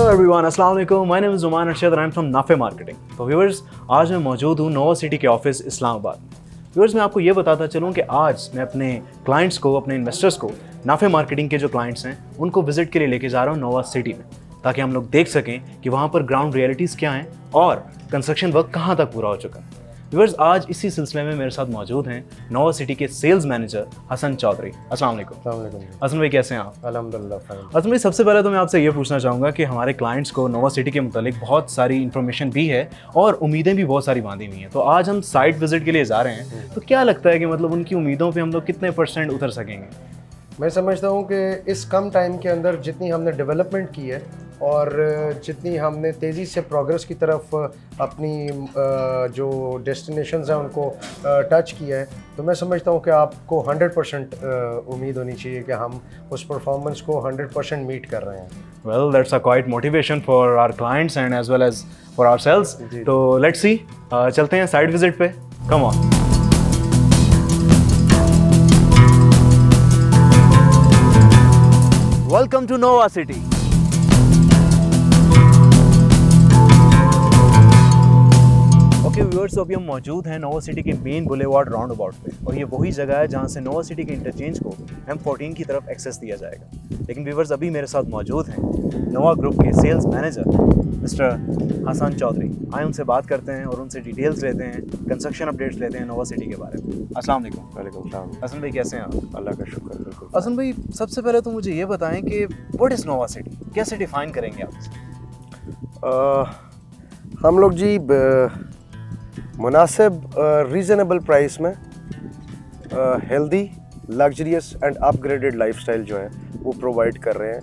Everyone, अस्सलाम वालेकुम। My name is Numan Arshad and I'm from Nafay marketing. तो व्यूअर्स, आज मैं मौजूद हूँ नोवा सिटी के ऑफिस इस्लामाबाद। व्यूअर्स, मैं आपको ये बताता चलूँ कि आज मैं अपने क्लाइंट्स को, अपने इन्वेस्टर्स को, नाफे मार्केटिंग के जो क्लाइंट्स हैं उनको विजिट के लिए लेके जा रहा हूँ नोवा सिटी में, ताकि हम लोग देख सकें कि वहाँ पर ग्राउंड रियलिटीज़ क्या हैं और कंस्ट्रक्शन वर्क कहाँ तक पूरा हो चुका है। व्यूअर्स, आज इसी सिलसिले में मेरे साथ मौजूद हैं नोवा सिटी के सेल्स मैनेजर हसन चौधरी। अस्सलाम वालेकुम। हसन भाई, कैसे हैं आप? अल्हम्दुलिल्लाह फाइन। हसन भाई, सबसे पहले तो मैं आपसे ये पूछना चाहूँगा कि हमारे क्लाइंट्स को नोवा सिटी के मुतालिक बहुत सारी इन्फॉर्मेशन भी है और उम्मीदें भी बहुत सारी बांधी हुई हैं। तो आज हम साइट विजिट के लिए जा रहे हैं, तो क्या लगता है कि मतलब उनकी उम्मीदों पे हम लोग कितने % उतर सकेंगे? मैं समझता हूँ कि इस कम टाइम के अंदर जितनी हमने डेवलपमेंट की है और जितनी हमने तेज़ी से प्रोग्रेस की तरफ अपनी जो डेस्टिनेशंस हैं उनको टच किया है, तो मैं समझता हूँ कि आपको 100% उम्मीद होनी चाहिए कि हम उस परफॉर्मेंस को 100% मीट कर रहे हैं। Well, that's a quite motivation for our clients and as well as for ourselves. तो लेट्स सी, चलते हैं साइट विजिट पे। Come on. Welcome to Nova City. Okay viewers, अभी हम मौजूद हैं नोवा सिटी के मेन बुलेवार्ड राउंड अबाउट पे, और ये वही जगह है जहाँ से नोवा सिटी के इंटरचेंज को M14 की तरफ एक्सेस दिया जाएगा। लेकिन व्यूअर्स, अभी मेरे साथ मौजूद हैं नोवा ग्रुप के sales manager mister Hassan Chaudhry. आए उनसे बात करते हैं और उनसे डिटेल्स लेते हैं, कंस्ट्रक्शन अपडेट्स लेते हैं नोवा सिटी के बारे में। अस्सलाम वालेकुम। वालेकुम सलाम। हसन भाई, कैसे हैं आप? अल्लाह का शुक्र। बिल्कुल। हसन भाई, सबसे पहले तो मुझे ये बताएं कि व्हाट इज़ नोवा सिटी, कैसे डिफाइन करेंगे आप? हम लोग जी मुनासिब रीज़नेबल प्राइस में healthy, luxurious and upgraded lifestyle जो है वो प्रोवाइड कर रहे हैं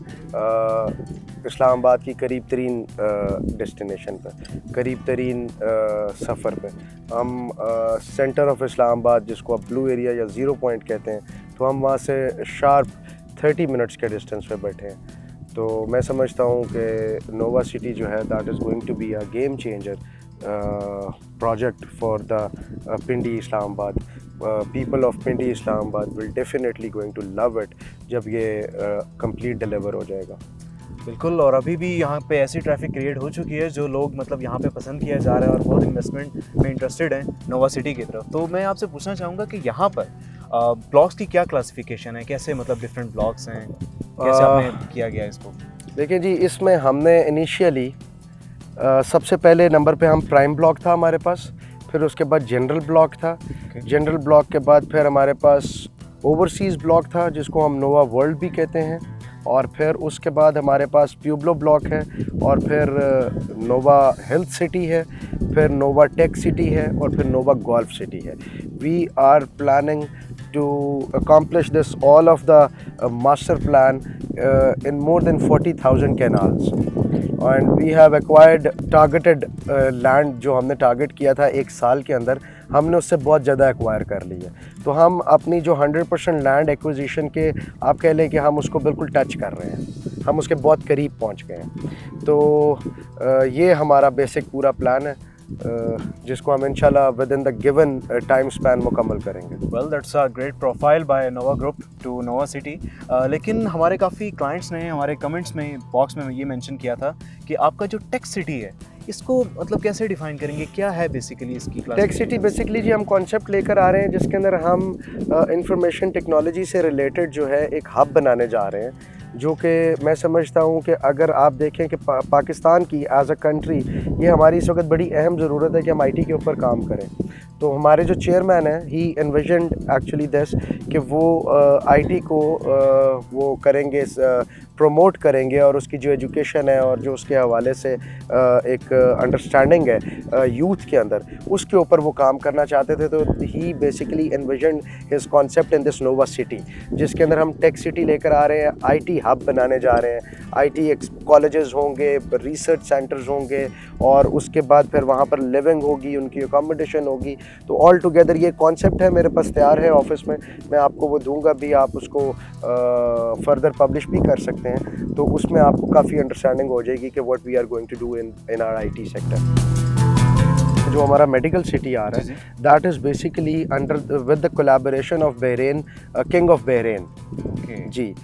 इस्लामाबाद की करीब तरीन डेस्टिनेशन पर, करीब तरीन सफ़र पे। हम सेंटर ऑफ इस्लामाबाद, जिसको आप ब्लू एरिया या ज़ीरो पॉइंट कहते हैं, तो हम वहाँ से शार्प 30 मिनट्स के डिस्टेंस पे बैठे हैं। तो मैं समझता हूँ कि नोवा सिटी जो है that is going to be a game changer project for the Pindi Islamabad. People of Pindi Islamabad will definitely going to love it जब ये complete deliver हो जाएगा। बिल्कुल, और अभी भी यहाँ पे ऐसी ट्रैफिक क्रिएट हो चुकी है जो लोग मतलब यहाँ पे पसंद किया जा रहा है और बहुत इन्वेस्टमेंट में इंटरेस्टेड हैं नोवा सिटी की तरफ। तो मैं आपसे पूछना चाहूँगा कि यहाँ पर ब्लॉक्स की क्या क्लासिफिकेशन है, कैसे मतलब डिफरेंट ब्लॉक्स हैं, कैसे आपने किया गया इसको? देखिए जी, इसमें हमने इनिशियली सबसे पहले नंबर पे हम प्राइम ब्लॉक था हमारे पास, फिर उसके बाद जनरल ब्लॉक था। जनरल ब्लॉक के बाद फिर हमारे पास ओवरसीज़ ब्लॉक था, जिसको हम नोवा वर्ल्ड भी कहते हैं, और फिर उसके बाद हमारे पास प्यूब्लो ब्लॉक है, और फिर नोवा हेल्थ सिटी है, फिर नोवा टेक सिटी है, और फिर नोवा गोल्फ सिटी है। We are planning to accomplish this all of the master plan in more than 40,000 canals, and we have acquired targeted land जो हमने टारगेट किया था एक साल के अंदर, हमने उससे बहुत ज़्यादा एक्वायर कर ली है। तो हम अपनी जो 100% लैंड एक्विजिशन के, आप कह लें कि हम उसको बिल्कुल टच कर रहे हैं, हम उसके बहुत करीब पहुंच गए हैं। तो ये हमारा बेसिक पूरा प्लान है, जिसको हम इंशाल्लाह within the given time span मुकम्मल करेंगे। Well, that's a great profile by Nova group to Nova City. लेकिन हमारे काफ़ी क्लाइंट्स ने हमारे कमेंट्स में, बॉक्स में ये मेंशन किया था कि आपका जो टेक सिटी है, इसको मतलब कैसे डिफाइन करेंगे, क्या है बेसिकली इसकी क्लास? टेक सिटी बेसिकली जी हम कॉन्सेप्ट लेकर आ रहे हैं, जिसके अंदर हम इंफॉर्मेशन टेक्नोलॉजी से रिलेटेड जो है एक हब बनाने जा रहे हैं, जो कि मैं समझता हूँ कि अगर आप देखें कि पाकिस्तान की एज अ कंट्री, ये हमारी इस वक्त बड़ी अहम ज़रूरत है कि हम आईटी के ऊपर काम करें। तो हमारे जो चेयरमैन हैं, ही एनविजन्ड एक्चुअली दिस कि वो आईटी को वो करेंगे, प्रमोट करेंगे, और उसकी जो एजुकेशन है और जो उसके हवाले से एक अंडरस्टैंडिंग है यूथ के अंदर, उसके ऊपर वो काम करना चाहते थे। तो he basically envisioned his concept in this Nova City, जिसके अंदर हम टेक सिटी लेकर आ रहे हैं, आईटी हब बनाने जा रहे हैं। आईटी कॉलेजेस होंगे, रिसर्च सेंटर्स होंगे, और उसके बाद फिर वहाँ पर लिविंग होगी, उनकी अकोमोडेशन होगी। तो ऑल टुगेदर ये कॉन्सेप्ट है, मेरे पास तैयार है ऑफिस में, मैं आपको वो दूंगा भी, आप उसको फर्दर पब्लिश भी कर सकते हैं। तो उसमें आपको काफ़ी अंडरस्टैंडिंग हो जाएगी कि what we are going to do in our IT sector. जो हमारा मेडिकल सिटी आ रहा है, that is basically under with the collaboration of Bahrain, king of Bahrain. जी,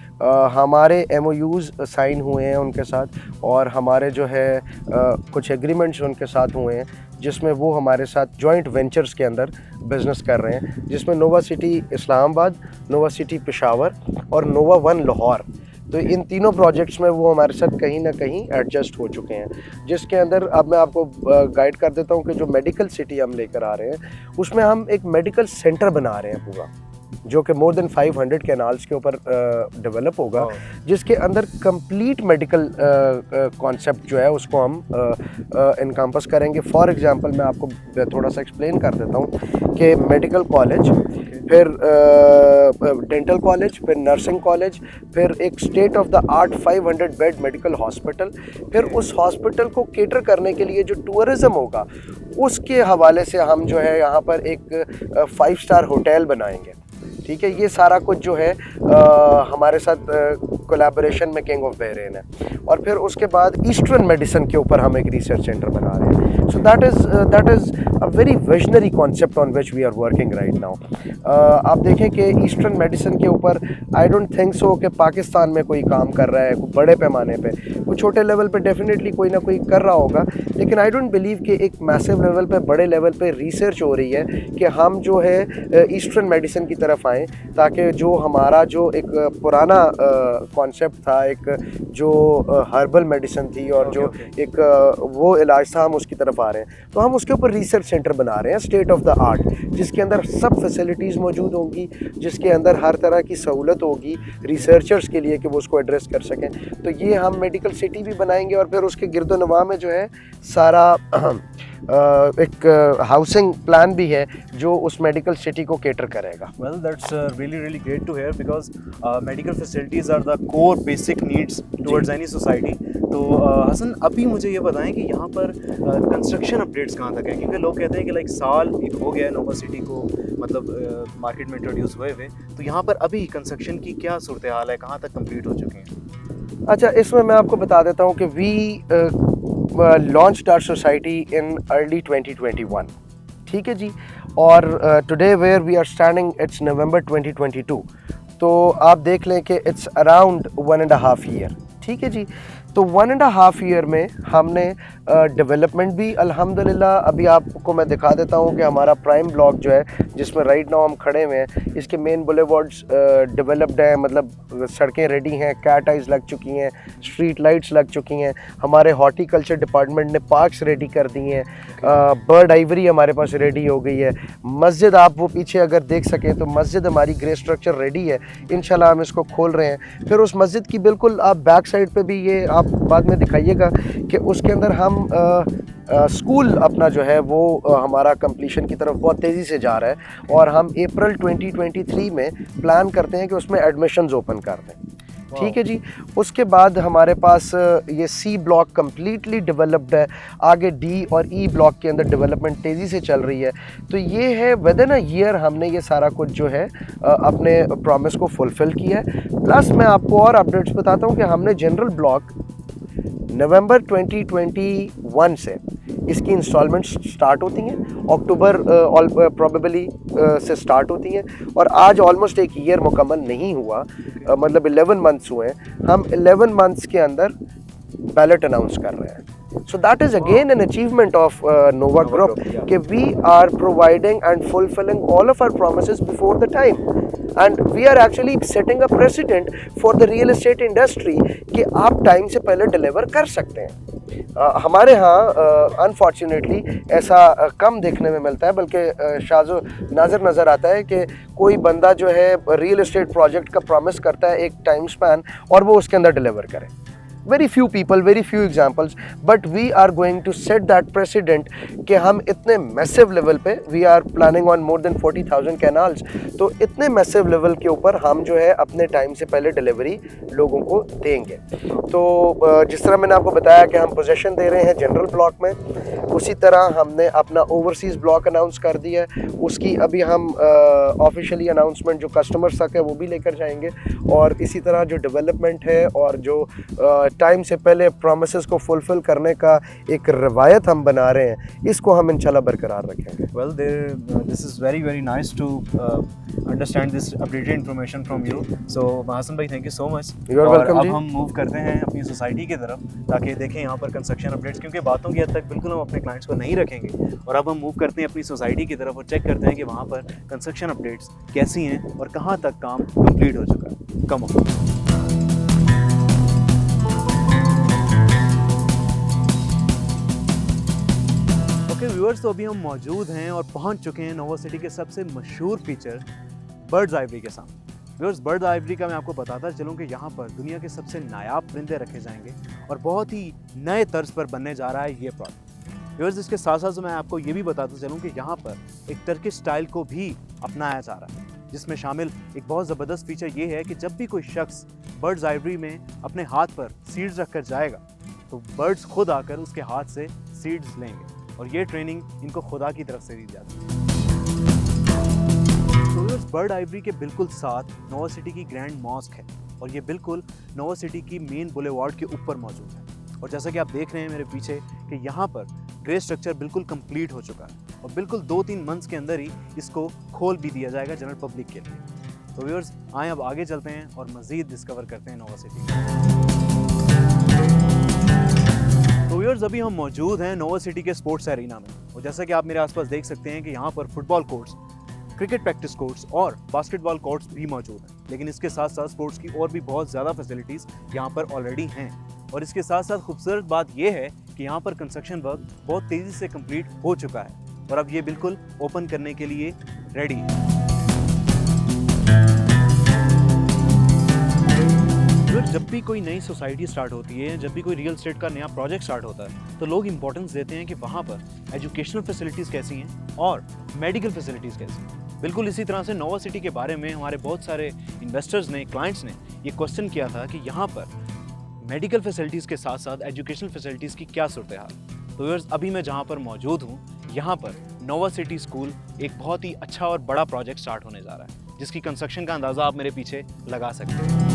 हमारे MOUs साइन हुए हैं उनके साथ, और हमारे जो है कुछ एग्रीमेंट्स उनके साथ हुए हैं, जिसमें वो हमारे साथ जॉइंट वेंचर्स के अंदर बिज़नेस कर रहे हैं, जिसमें Nova City Islamabad, Nova City Peshawar और नोवा 1 लाहौर। तो इन तीनों प्रोजेक्ट्स में वो हमारे साथ कहीं ना कहीं एडजस्ट हो चुके हैं, जिसके अंदर अब मैं आपको गाइड कर देता हूँ कि जो मेडिकल सिटी हम लेकर आ रहे हैं उसमें हम एक मेडिकल सेंटर बना रहे हैं पूरा, जो कि मोर देन 500 कैनाल्स के ऊपर डेवलप होगा, जिसके अंदर कंप्लीट मेडिकल कॉन्सेप्ट जो है उसको हम इनकम्पस करेंगे। फॉर एग्जांपल मैं आपको थोड़ा सा एक्सप्लेन कर देता हूँ कि मेडिकल कॉलेज, फिर डेंटल कॉलेज, फिर नर्सिंग कॉलेज, फिर एक state of the art 500 bed medical hospital, फिर उस हॉस्पिटल को केटर करने के लिए जो टूरिज़्म होगा उसके हवाले से हम जो है यहाँ पर एक 5 स्टार होटल बनाएंगे। ठीक है, ये सारा कुछ जो है हमारे साथ कोलैबोरेशन में किंग ऑफ बहरेन है। और फिर उसके बाद ईस्टर्न मेडिसिन के ऊपर हम एक रिसर्च सेंटर बना रहे हैं। So that is a very visionary concept on which we are working right now. आप देखें कि ईस्टर्न मेडिसिन के ऊपर आई डोंट थिंक सो कि पाकिस्तान में कोई काम कर रहा है बड़े पैमाने पे, कुछ छोटे लेवल पे डेफिनेटली कोई ना कोई कर रहा होगा, लेकिन आई डोंट बिलीव कि एक मैसिव लेवल पे, बड़े लेवल पे रिसर्च हो रही है कि हम जो है ईस्टर्न मेडिसिन की तरफ आएँ, ताकि जो हमारा जो एक पुराना कॉन्सेप्ट था, एक जो हर्बल मेडिसिन थी और जो एक वो इलाज था, हम उसकी तरफ आ रहे हैं। तो हम उसके ऊपर रिसर्च सेंटर बना रहे हैं स्टेट ऑफ द आर्ट, जिसके अंदर सब फैसिलिटीज़ मौजूद होंगी, जिसके अंदर हर तरह की सहूलत होगी रिसर्चर्स के लिए कि वो उसको एड्रेस कर सकें। तो ये हम मेडिकल सिटी भी बनाएंगे, और फिर उसके गिरदोनवा में जो है सारा एक हाउसिंग प्लान भी है जो उस मेडिकल सिटी को केटर करेगा। Well, that's really great to hear because medical facilities are the core basic needs towards any society. तो हसन, अभी मुझे ये बताएं कि यहाँ पर कंस्ट्रक्शन अपडेट्स कहाँ तक हैं, क्योंकि लोग कहते हैं कि लाइक साल एक हो गया है नोवा सिटी को मतलब मार्केट में इंट्रोड्यूस हुए हुए, तो यहाँ पर अभी कंस्ट्रक्शन की क्या सूरत हाल है, कहाँ तक कंप्लीट हो चुके हैं? अच्छा, इसमें मैं आपको बता देता हूँ कि we launched our society in early 2021, ठीक है जी, और today where we are standing it's November 2022, तो आप देख लें कि it's around 1.5 year, ठीक है जी। तो 1.5 ईयर में हमने डेवलपमेंट भी अल्हम्दुलिल्लाह, अभी आपको मैं दिखा देता हूँ कि हमारा प्राइम ब्लॉक जो है जिसमें राइट नाउ हम खड़े हुए हैं, इसके मेन बुलेवार्ड्स डेवलप्ड हैं, मतलब सड़कें रेडी हैं, कैट आइज़ लग चुकी हैं, स्ट्रीट लाइट्स लग चुकी हैं, हमारे हॉर्टिकल्चर डिपार्टमेंट ने पार्क्स रेडी कर दी हैं, बर्ड आइवरी हमारे पास रेडी हो गई है, मस्जिद आप वो पीछे अगर देख सकें तो मस्जिद हमारी ग्रे स्ट्रक्चर रेडी है, इंशाल्लाह हम इसको खोल रहे हैं। फिर उस मस्जिद की बिल्कुल आप बैक साइड पे भी, ये आप बाद में दिखाइएगा कि उसके अंदर हम स्कूल अपना जो है वो हमारा कंप्लीशन की तरफ बहुत तेज़ी से जा रहा है, और हम अप्रैल 2023 में प्लान करते हैं कि उसमें एडमिशन्स ओपन कर दें। ठीक है जी। उसके बाद हमारे पास ये सी ब्लॉक कम्प्लीटली डेवलप्ड है, आगे डी और ई ब्लॉक के अंदर डेवलपमेंट तेज़ी से चल रही है। तो ये है विद इन अ ईयर हमने ये सारा कुछ जो है अपने प्रॉमिस को फुलफ़िल किया है। प्लस मैं आपको और अपडेट्स बताता हूँ कि हमने जनरल ब्लॉक नवंबर 2021 से इसकी इंस्टॉलमेंट स्टार्ट होती हैं, अक्टूबर प्रोबेबली से स्टार्ट होती हैं, और आज ऑलमोस्ट एक ईयर मुकम्मल नहीं हुआ, मतलब 11 मंथ्स हुए हैं। हम 11 मंथ्स के अंदर बैलेट अनाउंस कर रहे हैं। So that is again an achievement of Nova Group कि we are providing and fulfilling all of our promises before the time, and we are actually setting a precedent for the real estate industry कि आप time से पहले deliver कर सकते हैं। हमारे यहाँ अनफॉर्चुनेटली ऐसा कम देखने में मिलता है, बल्कि शाज़ो नाज़र नज़र आता है कि कोई बंदा जो है रियल एस्टेट प्रोजेक्ट का प्रॉमिस करता है एक टाइम स्पैन और वो उसके अंदर डिलीवर करे। Very few people, very few examples, but we are going to set that precedent कि हम इतने massive level पे we are planning on more than 40,000 canals, तो इतने massive level के ऊपर हम जो है अपने टाइम से पहले डिलीवरी लोगों को देंगे। तो जिस तरह मैंने आपको बताया कि हम पोजेशन दे रहे हैं जनरल ब्लॉक में, उसी तरह हमने अपना ओवरसीज़ ब्लॉक अनाउंस कर दिया है, उसकी अभी हम ऑफिशियली अनाउंसमेंट जो कस्टमर्स तक है वो भी लेकर जाएंगे। और इसी तरह जो डेवलपमेंट है और जो टाइम से पहले प्रॉमिसेस को फुलफ़िल करने का एक रवायत हम बना रहे हैं, इसको हम इंशाल्लाह बरकरार रखेंगे। Well, this is very nice to understand this updated information from you. So महासन भाई, thank you so much. You are welcome और जी। अब हम मूव करते हैं अपनी सोसाइटी की तरफ ताकि देखें यहाँ पर कंस्ट्रक्शन अपडेट्स, क्योंकि बातों की हद तक बिल्कुल हम अपने क्लाइंट्स को नहीं रखेंगे। और अब हम मूव करते हैं अपनी सोसाइटी की तरफ और चेक करते हैं कि वहाँ पर कंस्ट्रक्शन अपडेट्स कैसी हैं और कहाँ तक काम कंप्लीट हो चुका है। Come on. व्यूअर्स, तो अभी हम मौजूद हैं और पहुंच चुके हैं नोवा सिटी के सबसे मशहूर फीचर बर्ड्स आइवरी के सामने। व्यूअर्स, बर्ड आइवरी का मैं आपको बताता चलूं कि यहाँ पर दुनिया के सबसे नायाब परिंदे रखे जाएंगे और बहुत ही नए तर्ज पर बनने जा रहा है ये प्रोजेक्ट। व्यूअर्स, इसके साथ साथ मैं आपको ये भी बताता चलूँ कि यहाँ पर एक टर्किश स्टाइल को भी अपनाया जा रहा है, जिसमें शामिल एक बहुत ज़बरदस्त फीचर ये है कि जब भी कोई शख्स बर्ड्स आइवरी में अपने हाथ पर सीड्स रख कर जाएगा तो बर्ड्स खुद आकर उसके हाथ से सीड्स लेंगे और ये ट्रेनिंग इनको खुदा की तरफ से दी जाती है। तो बर्ड आइवरी के बिल्कुल साथ नोवा सिटी की ग्रैंड मॉस्क है और ये बिल्कुल नोवा सिटी की मेन बुलेवार्ड के ऊपर मौजूद है। और जैसा कि आप देख रहे हैं मेरे पीछे कि यहाँ पर ग्रे स्ट्रक्चर बिल्कुल कंप्लीट हो चुका है और बिल्कुल 2-3 मंथ्स के अंदर ही इसको खोल भी दिया जाएगा जनरल पब्लिक के लिए। तो व्यूअर्स, आए अब आगे चलते हैं और मज़ीद डिस्कवर करते हैं नोवा सिटी। तो व्यूअर्स, अभी हम मौजूद हैं नोवा सिटी के स्पोर्ट्स एरिना में और जैसा कि आप मेरे आसपास देख सकते हैं कि यहाँ पर football courts, cricket practice courts और बास्केटबॉल कोर्ट्स भी मौजूद हैं। लेकिन इसके साथ साथ स्पोर्ट्स की और भी बहुत ज़्यादा फैसिलिटीज़ यहाँ पर ऑलरेडी हैं। और इसके साथ साथ खूबसूरत बात यह है कि यहाँ पर कंस्ट्रक्शन वर्क बहुत तेज़ी से कंप्लीट हो चुका है और अब ये बिल्कुल ओपन करने के लिए रेडी है। जब भी कोई नई सोसाइटी स्टार्ट होती है, जब भी कोई रियल एस्टेट का नया प्रोजेक्ट स्टार्ट होता है, तो लोग इंपॉर्टेंस देते हैं कि वहाँ पर एजुकेशनल फैसिलिटीज़ कैसी हैं और मेडिकल फैसिलिटीज़ कैसी हैं। बिल्कुल इसी तरह से नोवा सिटी के बारे में हमारे बहुत सारे इन्वेस्टर्स ने, क्लाइंट्स ने ये क्वेश्चन किया था कि यहाँ पर मेडिकल फैसिलिटीज़ के साथ साथ एजुकेशनल फैसिलिटीज़ की क्या सूरत हाल। तो व्यूअर्स, अभी मैं जहाँ पर मौजूद हूँ, यहाँ पर नोवा सिटी स्कूल एक बहुत ही अच्छा और बड़ा प्रोजेक्ट स्टार्ट होने जा रहा है, जिसकी कंस्ट्रक्शन का अंदाज़ा आप मेरे पीछे लगा सकते हैं।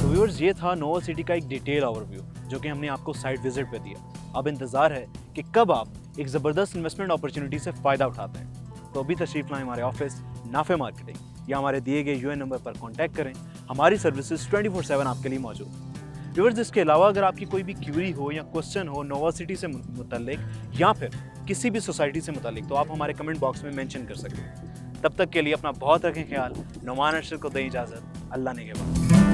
व्यूअर्स, ये था नोवा सिटी का एक डिटेल ओवरव्यू जो कि हमने आपको साइट विजिट पे दिया। अब इंतज़ार है कि कब आप एक ज़बरदस्त इन्वेस्टमेंट अपॉर्चुनिटी से फ़ायदा उठाते हैं। तो अभी तशरीफ़ लाएं हमारे ऑफिस नाफे मार्केटिंग या हमारे दिए गए यूएन नंबर पर कांटेक्ट करें। हमारी सर्विसेज 24/7 आपके लिए मौजूद हैं। व्यूअर्स, इसके अलावा अगर आपकी कोई भी क्यूरी हो या क्वेश्चन हो नोवा सिटी से मुतल्लिक या फिर किसी भी सोसाइटी से मुतल्लिक, तो आप हमारे कमेंट बॉक्स में मेंशन कर सकते हैं। तब तक के लिए अपना बहुत रखें ख्याल। नुमान अरशद को दें इजाज़त। अल्लाह ने के बाद।